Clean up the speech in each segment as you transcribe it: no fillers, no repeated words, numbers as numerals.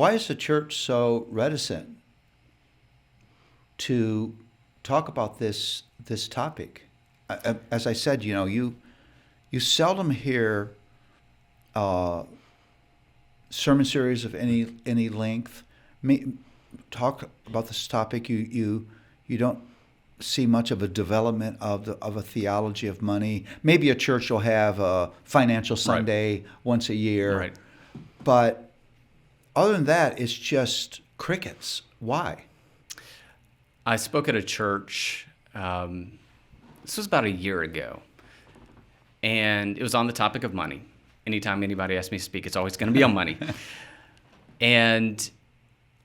why is the church so reticent to talk about this topic? As I said, you seldom hear sermon series of any length talk about this topic. You don't see much of a development of a theology of money. Maybe a church will have a financial Sunday once a year, Right. but other than that, it's just crickets. Why? I spoke at a church, this was about a year ago, and it was on the topic of money. Anytime anybody asks me to speak, it's always going to be on money. And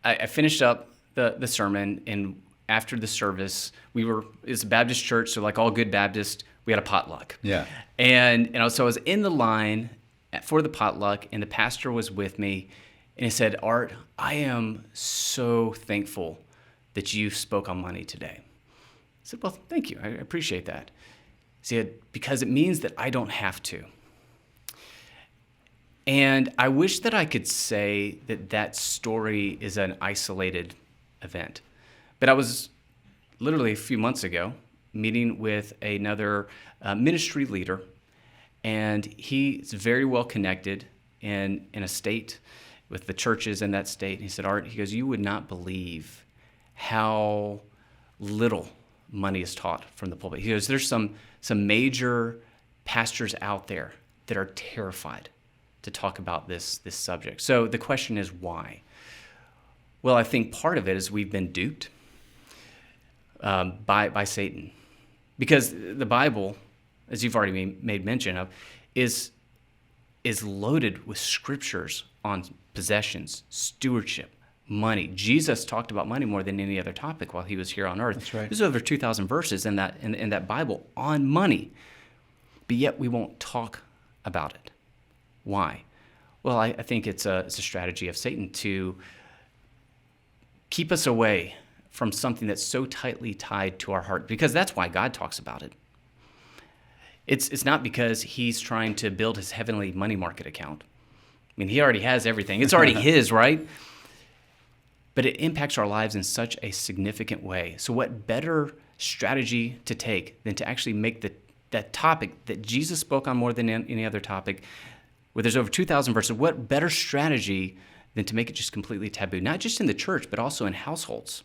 I finished up the sermon, and after the service, it's a Baptist church, so like all good Baptists, we had a potluck. Yeah. And so I was in the line for the potluck, and the pastor was with me, and he said, "Art, I am so thankful that you spoke on money today." I said, "Well, thank you. I appreciate that." He said, "Because it means that I don't have to." And I wish that I could say that story is an isolated event. But I was literally a few months ago meeting with another ministry leader, and he's very well connected in a state with the churches in that state. And he said, "Art," he goes, "you would not believe how little money is taught from the pulpit." He goes, "There's some major pastors out there that are terrified to talk about this subject." So the question is, why? Well, I think part of it is we've been duped by Satan, because the Bible, as you've already made mention of, is loaded with scriptures on possessions, stewardship, money. Jesus talked about money more than any other topic while he was here on earth. That's right. There's over 2,000 verses in that Bible on money, but yet we won't talk about it. Why? Well, I think it's a strategy of Satan to keep us away from something that's so tightly tied to our heart, because that's why God talks about it. It's not because he's trying to build his heavenly money market account. I mean, he already has everything. It's already his, right? But it impacts our lives in such a significant way. So what better strategy to take than to actually make that topic that Jesus spoke on more than any other topic, where there's over 2,000 verses, what better strategy than to make it just completely taboo, not just in the church, but also in households?